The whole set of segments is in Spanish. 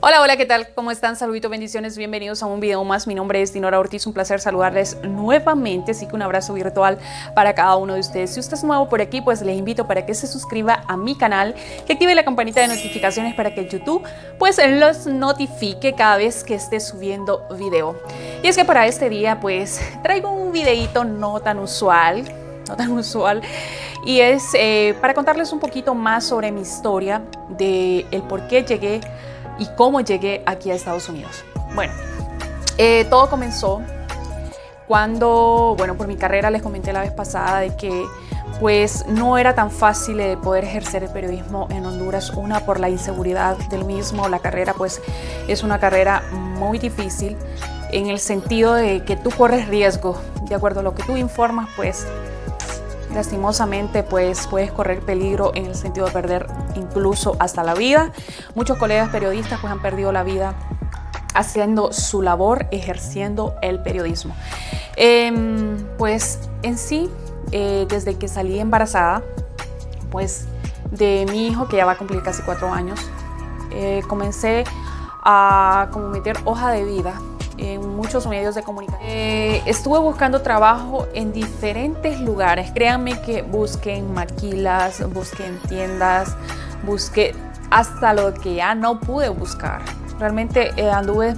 Hola, hola, ¿qué tal? ¿Cómo están? Saluditos, bendiciones, bienvenidos a un video más. Mi nombre es Dinora Ortiz, un placer saludarles nuevamente, así que un abrazo virtual para cada uno de ustedes. Si usted es nuevo por aquí, pues les invito para que se suscriba a mi canal, que active la campanita de notificaciones para que YouTube pues los notifique cada vez que esté subiendo video. Y es que para este día pues traigo un videito no tan usual, y es para contarles un poquito más sobre mi historia, de el por qué llegué y cómo llegué aquí a Estados Unidos. Bueno, todo comenzó cuando, por mi carrera les comenté la vez pasada de que pues no era tan fácil de poder ejercer el periodismo en Honduras, una por la inseguridad del mismo. La carrera pues es una carrera muy difícil en el sentido de que tú corres riesgo, de acuerdo a lo que tú informas, pues lastimosamente pues puedes correr peligro en el sentido de perder incluso hasta la vida. Muchos colegas periodistas pues han perdido la vida haciendo su labor, ejerciendo el periodismo. Pues en sí, desde que salí embarazada pues de mi hijo, que ya va a cumplir casi 4 años, comencé a como meter hoja de vida en muchos medios de comunicación. Estuve buscando trabajo en diferentes lugares. Créanme que busqué en maquilas, busqué en tiendas, busqué hasta lo que ya no pude buscar. Realmente anduve,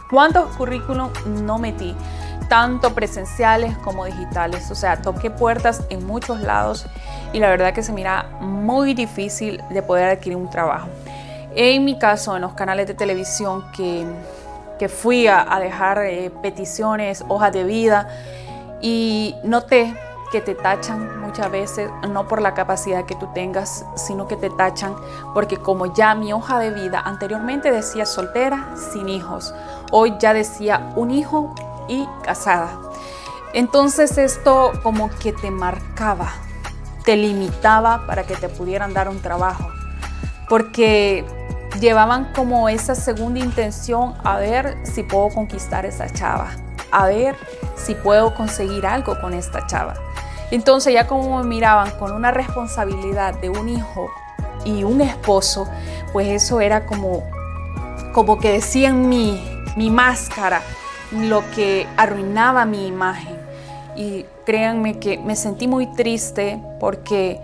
¿cuántos currículum no metí? Tanto presenciales como digitales. O sea, toqué puertas en muchos lados y la verdad que se mira muy difícil de poder adquirir un trabajo. En mi caso, en los canales de televisión que fui a dejar peticiones, hojas de vida, y noté que te tachan muchas veces, no por la capacidad que tú tengas, sino que te tachan porque como ya mi hoja de vida anteriormente decía soltera, sin hijos, hoy ya decía un hijo y casada. Entonces esto como que te marcaba, te limitaba para que te pudieran dar un trabajo, porque llevaban como esa segunda intención, a ver si puedo conquistar a esa chava, a ver si puedo conseguir algo con esta chava. Entonces ya como me miraban con una responsabilidad de un hijo y un esposo, pues eso era como que decían mi máscara, lo que arruinaba mi imagen. Y créanme que me sentí muy triste porque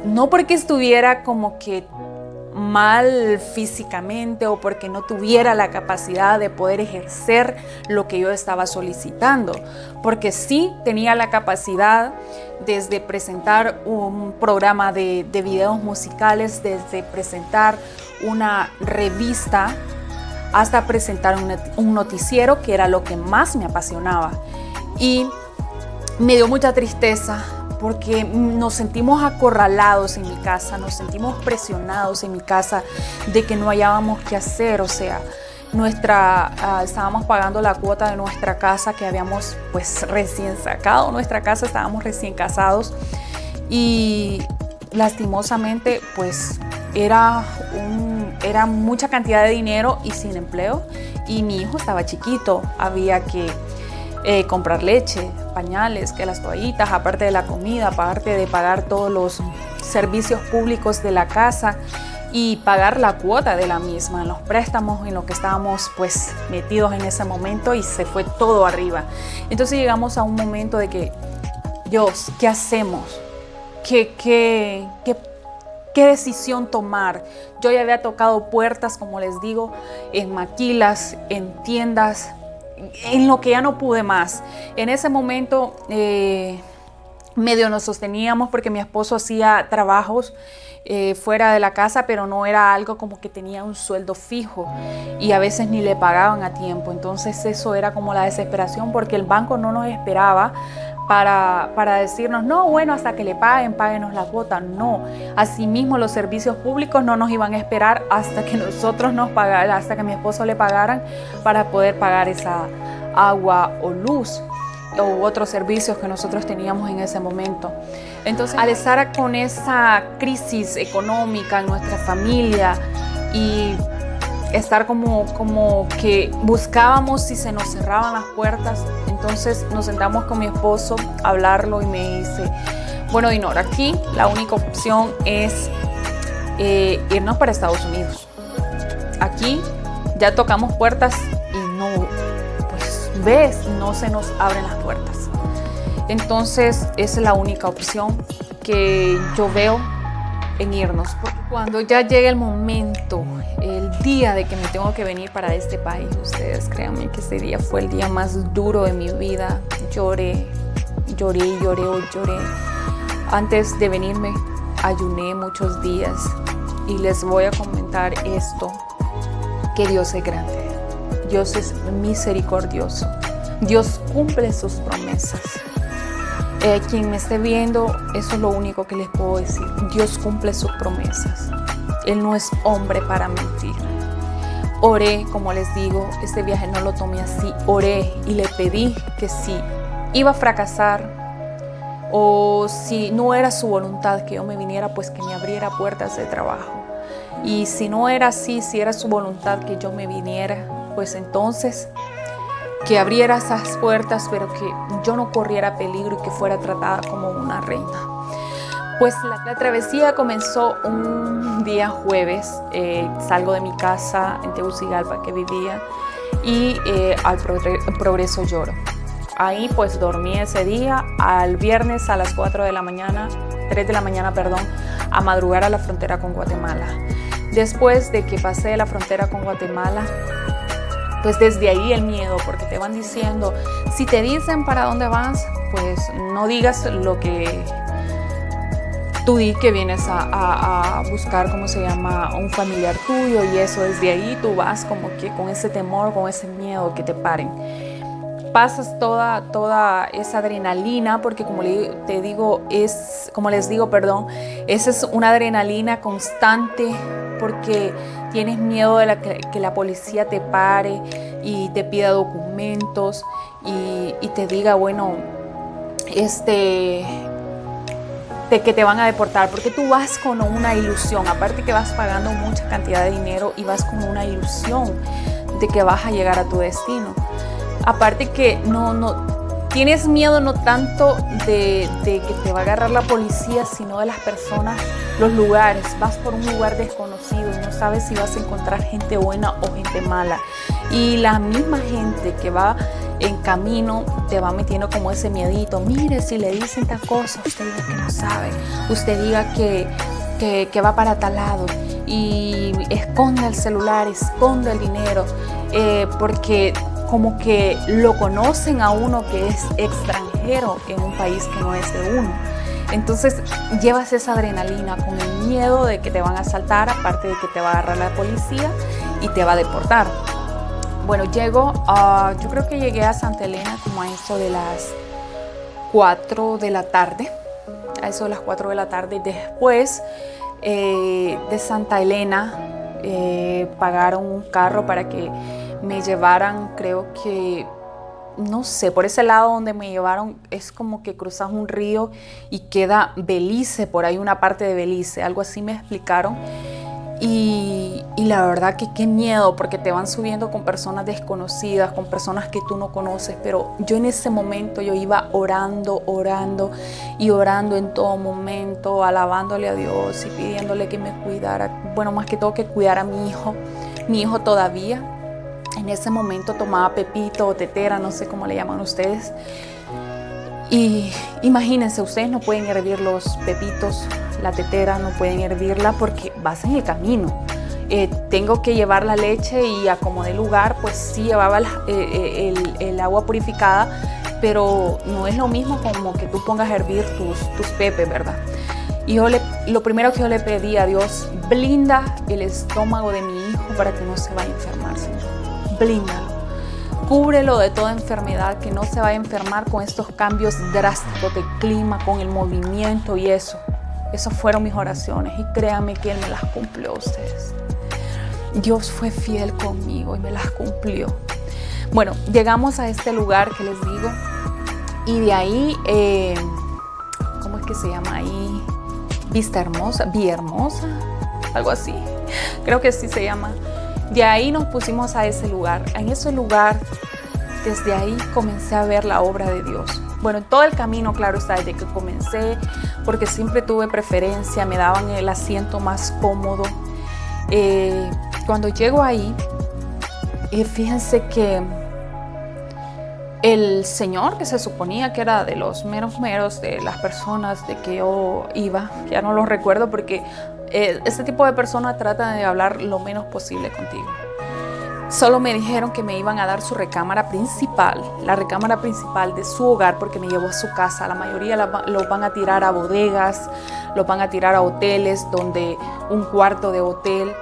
no porque estuviera como que mal físicamente o porque no tuviera la capacidad de poder ejercer lo que yo estaba solicitando, porque sí tenía la capacidad desde presentar un programa de videos musicales, desde presentar una revista hasta presentar un noticiero, que era lo que más me apasionaba. Y me dio mucha tristeza porque nos sentimos acorralados en mi casa, nos sentimos presionados en mi casa de que no hallábamos qué hacer. O sea, estábamos pagando la cuota de nuestra casa que habíamos pues recién sacado. Nuestra casa, estábamos recién casados y lastimosamente pues era mucha cantidad de dinero y sin empleo, y mi hijo estaba chiquito, había que comprar leche, pañales, que las toallitas, aparte de la comida, aparte de pagar todos los servicios públicos de la casa y pagar la cuota de la misma, en los préstamos en los que estábamos pues metidos en ese momento, y se fue todo arriba. Entonces llegamos a un momento de que, Dios, ¿qué hacemos? ¿Qué decisión tomar? Yo ya había tocado puertas, como les digo, en maquilas, en tiendas, en lo que ya no pude más. En ese momento medio nos sosteníamos porque mi esposo hacía trabajos fuera de la casa, pero no era algo como que tenía un sueldo fijo y a veces ni le pagaban a tiempo. Entonces eso era como la desesperación, porque el banco no nos esperaba para decirnos, no, bueno, hasta que le páguenos la cuota. No, asimismo los servicios públicos no nos iban a esperar hasta que nosotros nos pagaran, hasta que mi esposo le pagaran para poder pagar esa agua o luz u otros servicios que nosotros teníamos en ese momento. Entonces, al estar con esa crisis económica en nuestra familia y estar como que buscábamos si se nos cerraban las puertas, entonces nos sentamos con mi esposo a hablarlo y me dice, bueno, Dinora, aquí la única opción es irnos para Estados Unidos. aquí ya tocamos puertas y no, pues ves, no se nos abren las puertas. Entonces es la única opción que yo veo en irnos. Porque cuando ya llegue el momento, el día de que me tengo que venir para este país, ustedes créanme que ese día fue el día más duro de mi vida. Lloré. Antes de venirme, ayuné muchos días y les voy a comentar esto, que Dios es grande, Dios es misericordioso, Dios cumple sus promesas. Quien me esté viendo, eso es lo único que les puedo decir. Dios cumple sus promesas. Él no es hombre para mentir. Oré, como les digo, este viaje no lo tomé así. Oré y le pedí que si iba a fracasar o si no era su voluntad que yo me viniera, pues que me abriera puertas de trabajo. Y si no era así, si era su voluntad que yo me viniera, pues entonces que abriera esas puertas, pero que yo no corriera peligro y que fuera tratada como una reina. Pues la travesía comenzó un día jueves. Salgo de mi casa en Tegucigalpa que vivía y al Progreso Lloro. Ahí pues dormí ese día. Al viernes a las 3 de la mañana, a madrugar a la frontera con Guatemala. Después de que pasé la frontera con Guatemala, pues desde ahí el miedo, porque te van diciendo, si te dicen para dónde vas, pues no digas lo que tú di que vienes a buscar, ¿cómo se llama?, un familiar tuyo, y eso desde ahí tú vas como que con ese temor, con ese miedo que te paren. Pasas toda esa adrenalina, porque como les digo, esa es una adrenalina constante, porque tienes miedo de que la policía te pare y te pida documentos y te diga, bueno, de que te van a deportar, porque tú vas con una ilusión, aparte que vas pagando mucha cantidad de dinero y vas con una ilusión de que vas a llegar a tu destino. Aparte que no tienes miedo no tanto de que te va a agarrar la policía, sino de las personas, los lugares. Vas por un lugar desconocido y no sabes si vas a encontrar gente buena o gente mala. Y la misma gente que va en camino te va metiendo como ese miedito. Mire, si le dicen tal cosa, usted diga que no sabe. Usted diga que va para tal lado. Y esconde el celular, esconde el dinero, porque como que lo conocen a uno que es extranjero en un país que no es de uno. Entonces llevas esa adrenalina con el miedo de que te van a asaltar, aparte de que te va a agarrar la policía y te va a deportar. Bueno, yo creo que llegué a Santa Elena como a eso de las 4 de la tarde. A eso de las 4 de la tarde. Después de Santa Elena pagaron un carro para que me llevaran, creo que, no sé, por ese lado donde me llevaron es como que cruzas un río y queda Belice, por ahí una parte de Belice, algo así me explicaron. Y la verdad que qué miedo, porque te van subiendo con personas desconocidas, con personas que tú no conoces, pero yo en ese momento yo iba orando en todo momento, alabándole a Dios y pidiéndole que me cuidara, bueno, más que todo que cuidara a mi hijo todavía. En ese momento tomaba pepito o tetera, no sé cómo le llaman ustedes. Y imagínense, ustedes no pueden hervir los pepitos, la tetera, no pueden hervirla porque vas en el camino. Tengo que llevar la leche y a como de lugar, pues sí llevaba el agua purificada, pero no es lo mismo como que tú pongas a hervir tus pepes, ¿verdad? Y lo primero que yo le pedí a Dios, blinda el estómago de mi hijo para que no se vaya a enfermar, Señor. Blíndalo, cúbrelo de toda enfermedad, que no se vaya a enfermar con estos cambios drásticos de clima, con el movimiento y eso. Esas fueron mis oraciones y créanme que Él me las cumplió a ustedes. Dios fue fiel conmigo y me las cumplió. Bueno, llegamos a este lugar que les digo y de ahí, ¿cómo es que se llama ahí? Villahermosa, algo así. Creo que sí se llama. De ahí nos pusimos a ese lugar. En ese lugar, desde ahí comencé a ver la obra de Dios. Bueno, en todo el camino, claro está, desde que comencé, porque siempre tuve preferencia, me daban el asiento más cómodo. Cuando llego ahí, fíjense que el señor, que se suponía que era de los meros meros de las personas de que yo iba, ya no lo recuerdo porque este tipo de personas trata de hablar lo menos posible contigo. Solo me dijeron que me iban a dar su recámara principal, la recámara principal de su hogar, porque me llevó a su casa. La mayoría lo van a tirar a bodegas, lo van a tirar a hoteles, donde un cuarto de hotel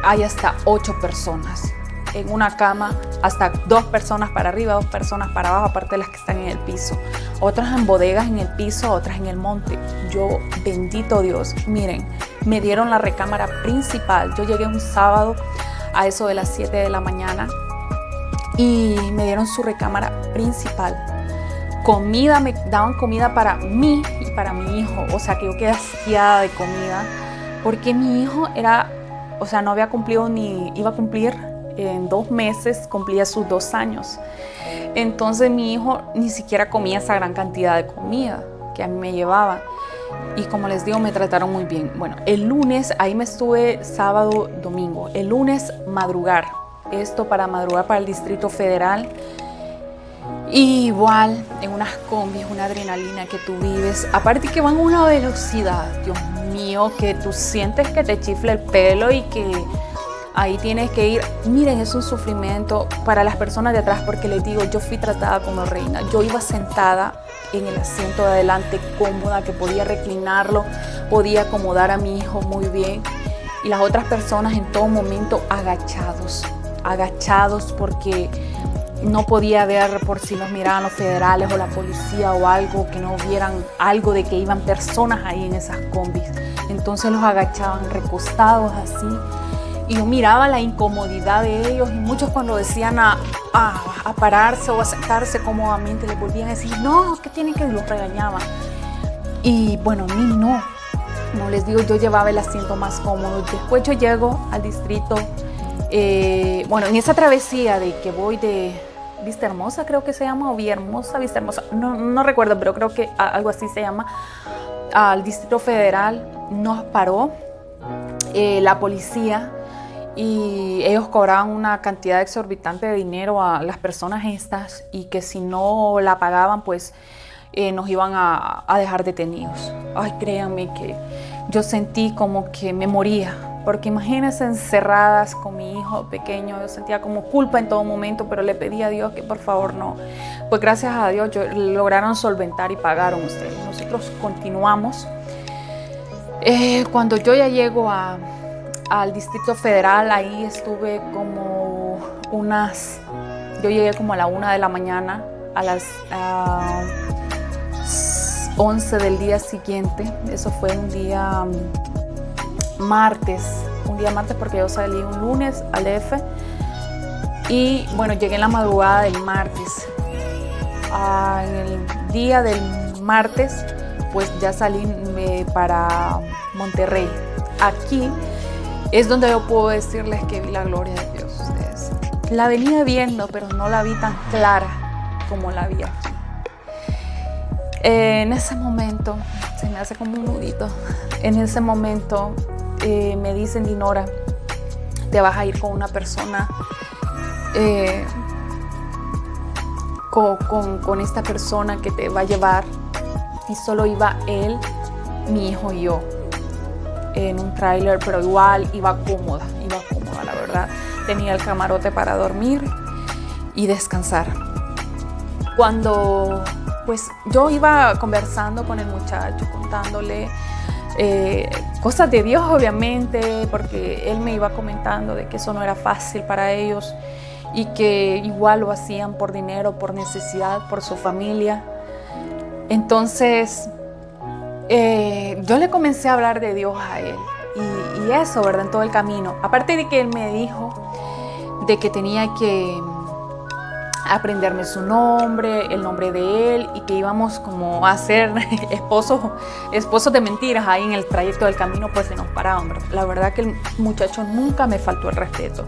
hay hasta 8 personas. En una cama, hasta 2 personas para arriba, 2 personas para abajo, aparte de las que están en el piso. Otras en bodegas en el piso, otras en el monte. Yo, bendito Dios, miren, me dieron la recámara principal. Yo llegué un sábado a eso de las 7 de la mañana y me dieron su recámara principal. Comida, me daban comida para mí y para mi hijo, o sea que yo quedé hastiada de comida porque mi hijo no había cumplido iba a cumplir en 2 meses, cumplía sus 2 años. Entonces mi hijo ni siquiera comía esa gran cantidad de comida que a mí me llevaban. Y como les digo, me trataron muy bien. Bueno, el lunes, ahí me estuve sábado, domingo. El lunes madrugar. Esto para madrugar para el Distrito Federal. Y igual, en unas combis, una adrenalina que tú vives. Aparte que van a una velocidad, Dios mío, que tú sientes que te chifla el pelo y que ahí tienes que ir. Miren, es un sufrimiento para las personas de atrás porque les digo, yo fui tratada como reina. Yo iba sentada en el asiento de adelante, cómoda, que podía reclinarlo, podía acomodar a mi hijo muy bien. Y las otras personas en todo momento agachados porque no podía ver por si nos miraban los federales o la policía o algo, que no vieran algo de que iban personas ahí en esas combis. Entonces los agachaban recostados así. Y yo miraba la incomodidad de ellos y muchos cuando decían a pararse o a sentarse cómodamente les volvían a decir, no, ¿qué tienen que? Los regañaban. Y bueno, a mí no. Como les digo, yo llevaba el asiento más cómodo. Después yo llego al distrito, en esa travesía de que voy de Vista Hermosa, creo que se llama, o Villahermosa, Vista Hermosa, no recuerdo, pero creo que algo así se llama, al Distrito Federal, nos paró la policía. Y ellos cobraban una cantidad exorbitante de dinero a las personas estas y que si no la pagaban, pues nos iban a dejar detenidos. Ay, créanme que yo sentí como que me moría, porque imagínense encerradas con mi hijo pequeño, yo sentía como culpa en todo momento, pero le pedí a Dios que por favor no. Pues gracias a Dios lograron solventar y pagaron ustedes. Nosotros continuamos. Cuando yo ya llego al Distrito Federal, ahí estuve como yo llegué como a la 1 de la mañana, a las 11 del día siguiente. Eso fue un día martes porque yo salí un lunes al F y bueno, llegué en la madrugada del martes. En el día del martes pues ya salí para Monterrey. Aquí es donde yo puedo decirles que vi la gloria de Dios. Ustedes la venía viendo, pero no la vi tan clara como la vi aquí. En ese momento, se me hace como un nudito. En ese momento me dicen, Dinora, te vas a ir con una persona, con esta persona que te va a llevar. Y solo iba él, mi hijo y yo. En un tráiler, pero igual iba cómoda, la verdad. Tenía el camarote para dormir y descansar. Cuando pues yo iba conversando con el muchacho, contándole cosas de Dios, obviamente, porque él me iba comentando de que eso no era fácil para ellos y que igual lo hacían por dinero, por necesidad, por su familia. Entonces yo le comencé a hablar de Dios a él y eso, ¿verdad? En todo el camino. Aparte de que él me dijo de que tenía que aprenderme su nombre, el nombre de él y que íbamos como a ser esposos de mentiras ahí en el trayecto del camino, pues se nos paraban, ¿verdad? La verdad que el muchacho nunca me faltó el respeto.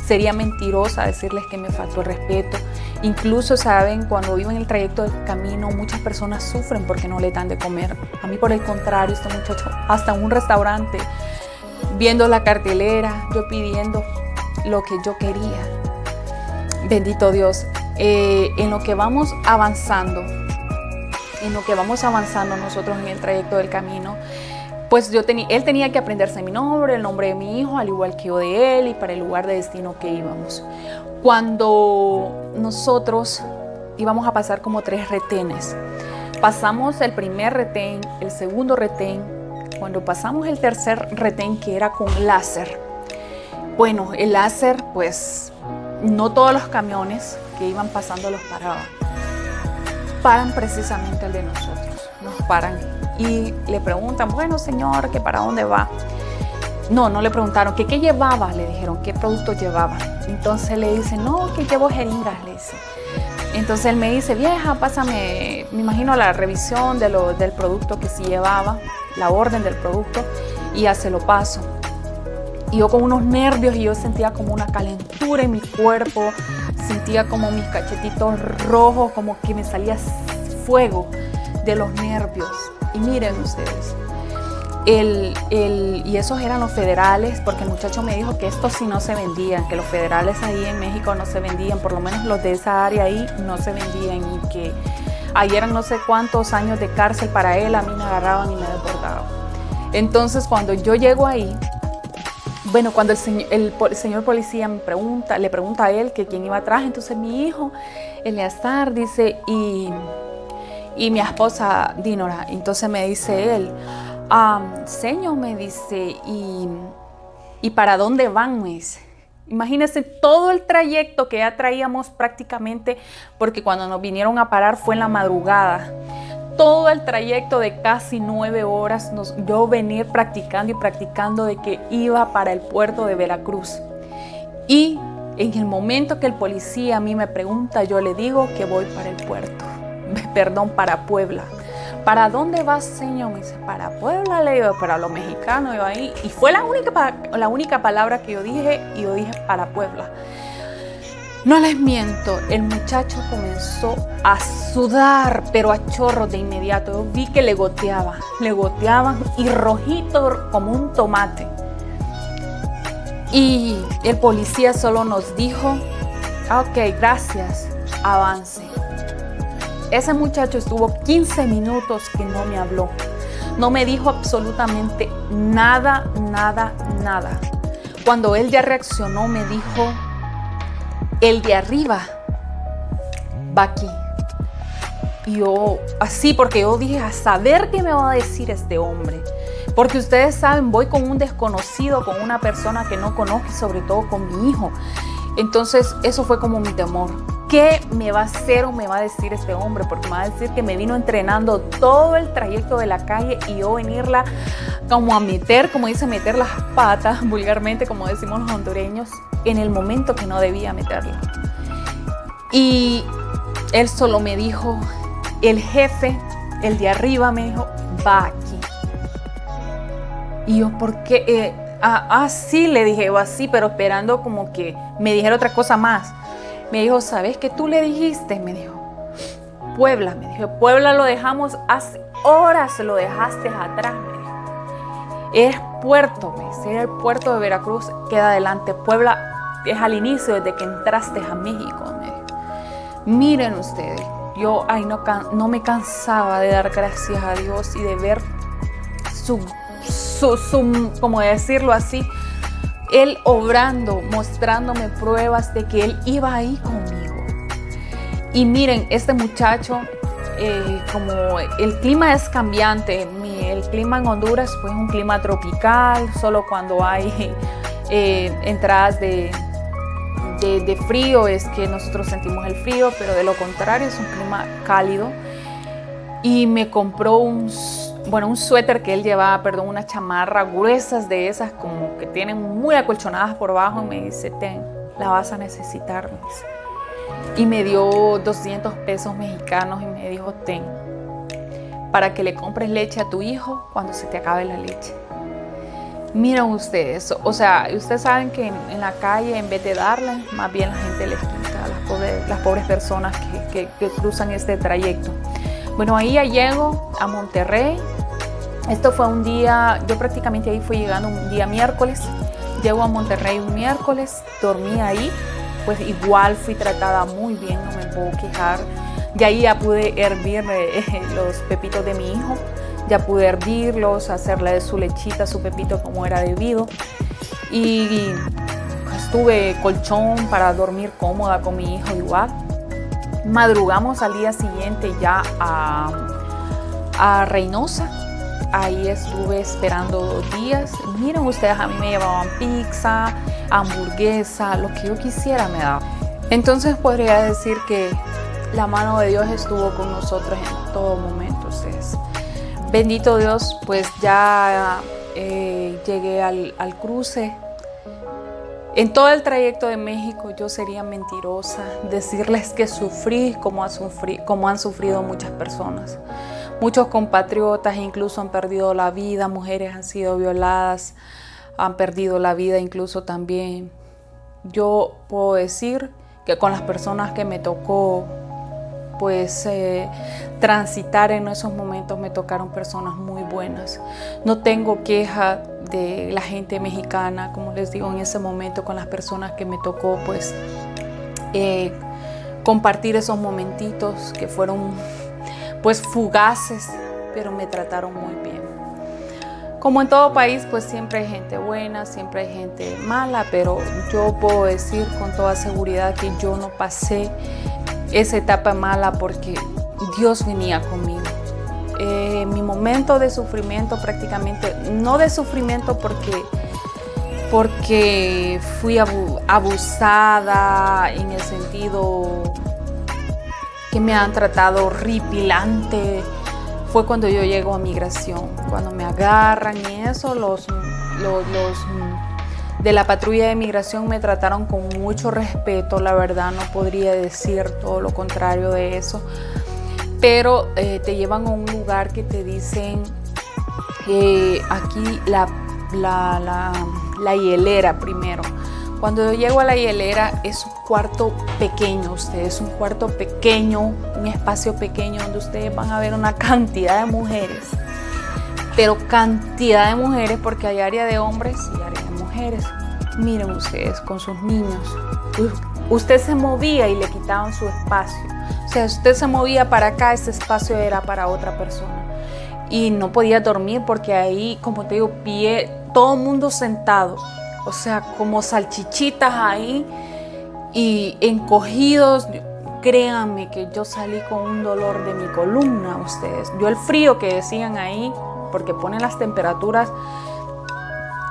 Sería mentirosa decirles que me faltó el respeto. Incluso, saben, cuando vivo en el trayecto del camino, muchas personas sufren porque no le dan de comer. A mí, por el contrario, este muchacho, hasta en un restaurante, viendo la cartelera, yo pidiendo lo que yo quería. Bendito Dios. En lo que vamos avanzando, nosotros en el trayecto del camino, pues él tenía que aprenderse mi nombre, el nombre de mi hijo, al igual que yo de él, y para el lugar de destino que íbamos. Cuando nosotros íbamos a pasar como 3 retenes, pasamos el primer retén, el segundo retén, cuando pasamos el tercer retén, que era con láser. Bueno, el láser, pues no todos los camiones que iban pasando los paraban. Paran precisamente el de nosotros, nos paran y le preguntan, bueno señor, ¿que para dónde va? No le preguntaron, ¿qué llevaba? Le dijeron, ¿qué producto llevaba? Entonces le dice, no, que llevo jeringas, le dice. Entonces él me dice, vieja, pásame, me imagino la revisión del producto que sí llevaba, la orden del producto, y ya se lo paso. Y yo con unos nervios, y yo sentía como una calentura en mi cuerpo, sentía como mis cachetitos rojos, como que me salía fuego de los nervios. Y miren ustedes, y esos eran los federales, porque el muchacho me dijo que estos sí no se vendían, que los federales ahí en México no se vendían, por lo menos los de esa área ahí no se vendían, y que ahí eran no sé cuántos años de cárcel para él, a mí me agarraban y me deportaban. Entonces cuando yo llego ahí, bueno, cuando el señor policía le pregunta a él que quién iba atrás, entonces mi hijo, Eleazar, dice, y mi esposa, Dinora. Entonces me dice él, señor, me dice, ¿y para dónde van? Me dice. Imagínense todo el trayecto que ya traíamos prácticamente, porque cuando nos vinieron a parar fue en la madrugada. Todo el trayecto de casi 9 horas, yo venir practicando de que iba para el puerto de Veracruz. Y en el momento que el policía a mí me pregunta, yo le digo que voy para el puerto, para Puebla. ¿Para dónde vas, señor? Me dice, para Puebla, le digo, para los mexicanos, yo ahí. Y fue la única palabra que yo dije, y yo dije, para Puebla. No les miento, el muchacho comenzó a sudar, pero a chorros de inmediato. Yo vi que le goteaban y rojito como un tomate. Y el policía solo nos dijo, ok, gracias, avance. Ese muchacho estuvo 15 minutos que no me habló. No me dijo absolutamente nada. Cuando él ya reaccionó, me dijo, el de arriba va aquí. Y yo, así, porque yo dije, a saber qué me va a decir este hombre. Porque ustedes saben, voy con un desconocido, con una persona que no conozco, y sobre todo con mi hijo. Entonces, eso fue como mi temor. ¿Qué me va a hacer o me va a decir este hombre? Porque me va a decir que me vino entrenando todo el trayecto de la calle, y yo venirla como a meter, como dice, meter las patas, vulgarmente, como decimos los hondureños, en el momento que no debía meterla. Y él solo me dijo, el jefe, el de arriba, me dijo, va aquí. Y yo, ¿por qué? Sí, le dije, yo así, pero esperando como que me dijera otra cosa más. Me dijo, ¿sabes qué tú le dijiste? Me dijo, Puebla. Me dijo, Puebla lo dejamos hace horas, lo dejaste atrás. Me dijo, es puerto, me dice, era el puerto de Veracruz, queda adelante. Puebla es al inicio, desde que entraste a México. Me dijo. Miren ustedes, yo no me cansaba de dar gracias a Dios y de ver su como decirlo así, Él obrando, mostrándome pruebas de que Él iba ahí conmigo. Y miren, este muchacho, como el clima es cambiante, el clima en Honduras pues es un clima tropical, solo cuando hay entradas de frío es que nosotros sentimos el frío, pero de lo contrario es un clima cálido. Y me compró un suéter que él llevaba, una chamarra gruesas de esas como que tienen muy acolchonadas por abajo, y me dice, ten, la vas a necesitar, me dice. Y me dio 200 pesos mexicanos y me dijo, ten, para que le compres leche a tu hijo cuando se te acabe la leche. Miren ustedes, o sea, ustedes saben que en la calle, en vez de darle, más bien la gente les quita a las pobres personas que cruzan este trayecto. Bueno, ahí ya llego a Monterrey Esto fue un día, yo prácticamente ahí fui llegando un día miércoles, llego a Monterrey un miércoles, dormí ahí, pues igual fui tratada muy bien, no me puedo quejar. De ahí ya pude hervir los pepitos de mi hijo, ya pude hervirlos, hacerle su lechita, su pepito como era debido. Y pues, tuve colchón para dormir cómoda con mi hijo igual. Madrugamos al día siguiente ya a Reynosa. Ahí estuve esperando 2 días. Miren ustedes, a mí me llevaban pizza, hamburguesa, lo que yo quisiera me daba. Entonces podría decir que la mano de Dios estuvo con nosotros en todo momento. Ustedes. Bendito Dios, pues ya llegué al cruce. En todo el trayecto de México yo sería mentirosa decirles que sufrí como han sufrido muchas personas. Muchos compatriotas incluso han perdido la vida, mujeres han sido violadas, han perdido la vida incluso también. Yo puedo decir que con las personas que me tocó pues transitar en esos momentos me tocaron personas muy buenas. No tengo queja de la gente mexicana, como les digo, en ese momento con las personas que me tocó pues compartir esos momentitos que fueron pues fugaces, pero me trataron muy bien. Como en todo país, pues siempre hay gente buena, siempre hay gente mala, pero yo puedo decir con toda seguridad que yo no pasé esa etapa mala porque Dios venía conmigo. Mi momento de sufrimiento prácticamente, no de sufrimiento porque fui abusada en el sentido que me han tratado horripilante, fue cuando yo llego a migración, cuando me agarran y eso, los de la patrulla de migración me trataron con mucho respeto, la verdad no podría decir todo lo contrario de eso, pero te llevan a un lugar que te dicen aquí la hielera primero. Cuando yo llego a la hielera es un cuarto pequeño, ustedes, un cuarto pequeño, un espacio pequeño donde ustedes van a ver una cantidad de mujeres, pero cantidad de mujeres porque hay área de hombres y área de mujeres. Miren ustedes con sus niños, usted se movía y le quitaban su espacio, o sea, usted se movía para acá, ese espacio era para otra persona y no podía dormir porque ahí, como te digo, todo el mundo sentado. O sea, como salchichitas ahí y encogidos. Créanme que yo salí con un dolor de mi columna, ustedes. Yo el frío que decían ahí, porque ponen las temperaturas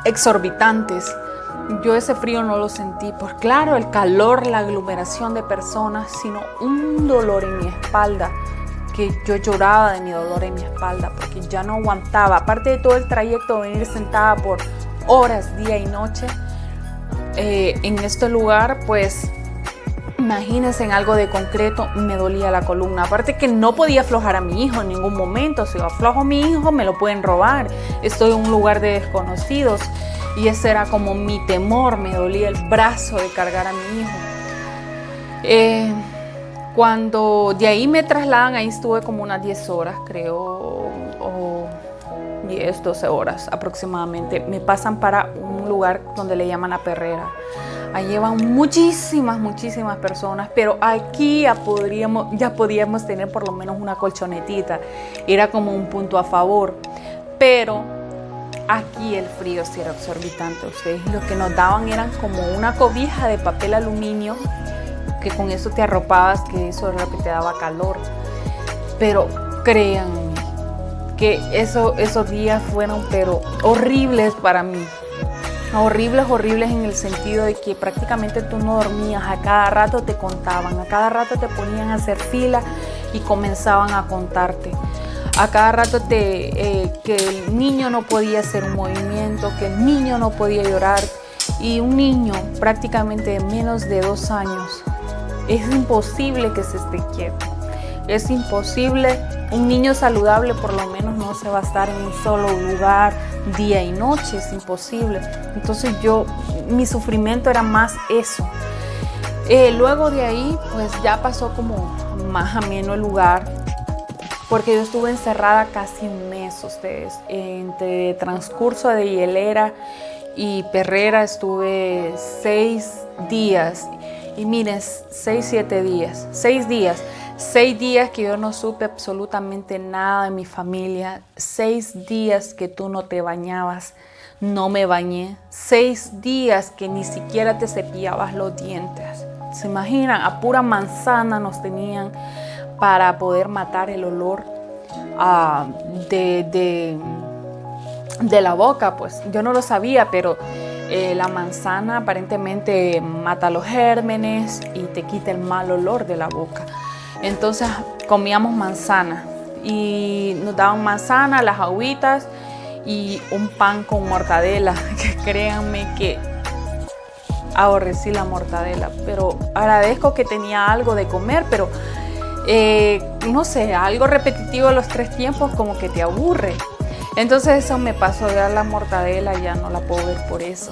exorbitantes, yo ese frío no lo sentí. Pues claro, el calor, la aglomeración de personas, sino un dolor en mi espalda, que yo lloraba de mi dolor en mi espalda, porque ya no aguantaba. Aparte de todo el trayecto, venir sentada por horas, día y noche en este lugar, pues imagínense en algo de concreto, me dolía la columna. Aparte que no podía aflojar a mi hijo en ningún momento. Si aflojo a mi hijo me lo pueden robar. Estoy en un lugar de desconocidos y ese era como mi temor. Me dolía el brazo de cargar a mi hijo. Cuando de ahí me trasladan, ahí estuve como unas 10 horas creo, o 10, 12 horas aproximadamente. Me pasan para un lugar donde le llaman La Perrera. Ahí llevan muchísimas personas, pero aquí ya podíamos tener por lo menos una colchonetita. Era como un punto a favor. Pero aquí el frío sí era exorbitante. Ustedes lo que nos daban eran como una cobija de papel aluminio, que con eso te arropabas, que eso era lo que te daba calor. Pero créanme que esos días fueron pero horribles para mí. Horribles en el sentido de que prácticamente tú no dormías, a cada rato te contaban, a cada rato te ponían a hacer fila y comenzaban a contarte. A cada rato que el niño no podía hacer un movimiento, que el niño no podía llorar. Y un niño prácticamente de menos de 2 años, es imposible que se esté quieto. Es imposible. Un niño saludable por lo menos no se va a estar en un solo lugar día y noche, es imposible. Entonces mi sufrimiento era más eso. Luego de ahí pues ya pasó como más ameno el lugar. porque yo estuve encerrada casi un mes, ustedes. Entre transcurso de hielera y perrera estuve 6 días. Y miren, 7 días, 6 días. 6 días que yo no supe absolutamente nada de mi familia. 6 días que tú no te bañabas, no me bañé. 6 días que ni siquiera te cepillabas los dientes. ¿Se imaginan? A pura manzana nos tenían para poder matar el olor de la boca. Pues yo no lo sabía, pero la manzana aparentemente mata los gérmenes y te quita el mal olor de la boca. Entonces comíamos manzana y nos daban manzana, las agüitas y un pan con mortadela. Que créanme que aborrecí la mortadela, pero agradezco que tenía algo de comer, pero no sé, algo repetitivo los 3 tiempos como que te aburre. Entonces eso me pasó, ya la mortadela ya no la puedo ver por eso.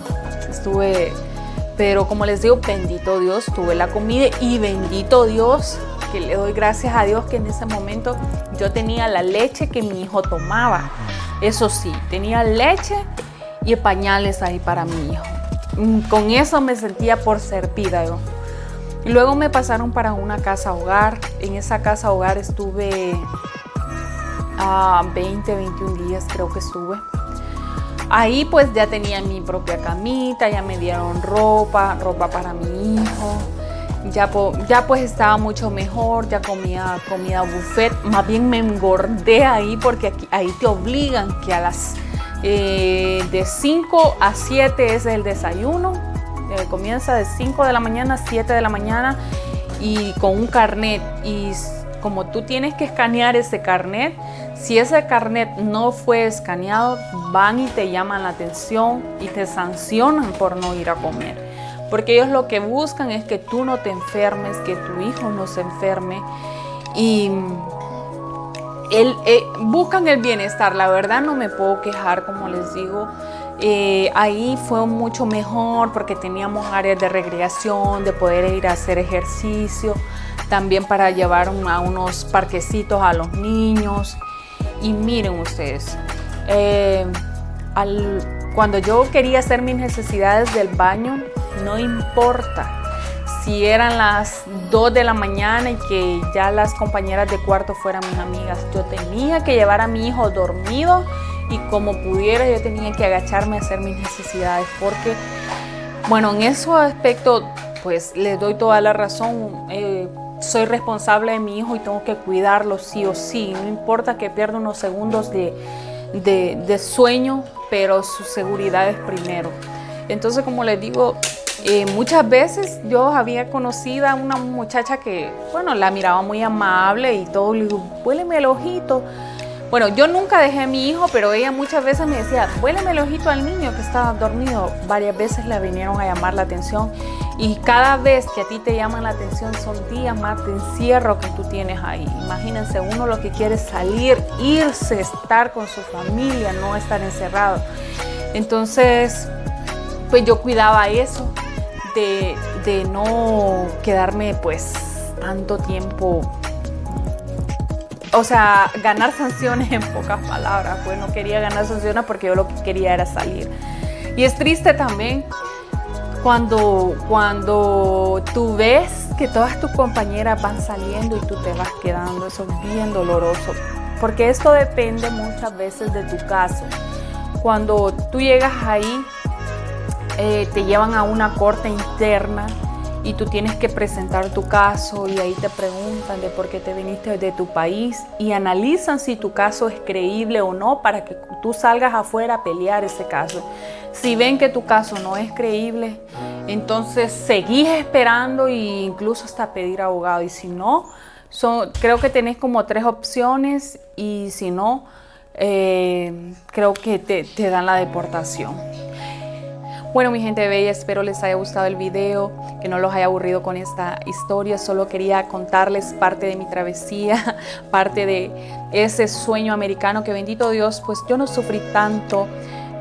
Pero como les digo, bendito Dios, tuve la comida y bendito Dios, que le doy gracias a Dios que en ese momento yo tenía la leche que mi hijo tomaba. Eso sí, tenía leche y pañales ahí para mi hijo. Con eso me sentía por servida yo. Luego me pasaron para una casa hogar. En esa casa hogar estuve 21 días, creo que estuve. Ahí pues ya tenía mi propia camita, ya me dieron ropa para mi hijo. Ya pues estaba mucho mejor, ya comía comida buffet. Más bien me engordé ahí porque ahí te obligan que a las de 5 a 7 es el desayuno. Comienza de 5 de la mañana a 7 de la mañana y con un carnet. Y como tú tienes que escanear ese carnet, si ese carnet no fue escaneado, van y te llaman la atención y te sancionan por no ir a comer. Porque ellos lo que buscan es que tú no te enfermes, que tu hijo no se enferme. Y buscan el bienestar. La verdad no me puedo quejar, como les digo. Ahí fue mucho mejor porque teníamos áreas de recreación, de poder ir a hacer ejercicio, también para llevar a unos parquecitos a los niños. Y miren ustedes, cuando yo quería hacer mis necesidades del baño, no importa si eran las 2 de la mañana y que ya las compañeras de cuarto fueran mis amigas, yo tenía que llevar a mi hijo dormido y como pudiera yo tenía que agacharme a hacer mis necesidades, porque bueno, en ese aspecto pues les doy toda la razón. Soy responsable de mi hijo y tengo que cuidarlo sí o sí, no importa que pierda unos segundos de sueño, pero su seguridad es primero. Entonces, como les digo, muchas veces yo había conocido a una muchacha que, bueno, la miraba muy amable y todo, le digo, huéleme el ojito. Bueno, yo nunca dejé a mi hijo, pero ella muchas veces me decía, huéleme el ojito al niño que estaba dormido. Varias veces le vinieron a llamar la atención y cada vez que a ti te llaman la atención son días más de encierro que tú tienes ahí. Imagínense, uno lo que quiere es salir, irse, estar con su familia, no estar encerrado. Entonces, pues yo cuidaba eso, de no quedarme pues tanto tiempo. O sea, ganar sanciones en pocas palabras, pues no quería ganar sanciones porque yo lo que quería era salir. Y es triste también cuando tú ves que todas tus compañeras van saliendo y tú te vas quedando. Eso es bien doloroso, porque esto depende muchas veces de tu caso. Cuando tú llegas ahí, te llevan a una corte interna y tú tienes que presentar tu caso y ahí te preguntan de por qué te viniste de tu país y analizan si tu caso es creíble o no para que tú salgas afuera a pelear ese caso. Si ven que tu caso no es creíble, entonces seguís esperando e incluso hasta pedir abogado. Y si no, creo que tenés como 3 opciones y si no, creo que te dan la deportación. Bueno, mi gente bella, espero les haya gustado el video, que no los haya aburrido con esta historia. Solo quería contarles parte de mi travesía, parte de ese sueño americano que, bendito Dios, pues yo no sufrí tanto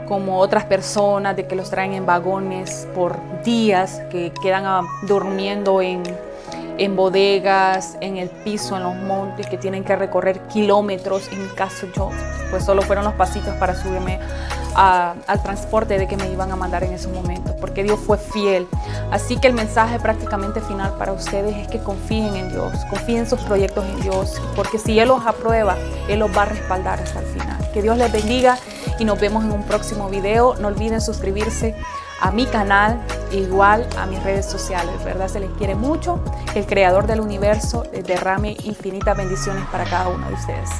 como otras personas, de que los traen en vagones por días, que quedan durmiendo en en bodegas, en el piso, en los montes, que tienen que recorrer kilómetros. En mi caso yo, pues solo fueron los pasitos para subirme al transporte de que me iban a mandar en ese momento, porque Dios fue fiel. Así que el mensaje prácticamente final para ustedes es que confíen en Dios, confíen en sus proyectos en Dios, porque si Él los aprueba, Él los va a respaldar hasta el final. Que Dios les bendiga y nos vemos en un próximo video. No olviden suscribirse a mi canal, igual a mis redes sociales, ¿verdad? Se les quiere mucho. Que el Creador del universo les derrame infinitas bendiciones para cada uno de ustedes.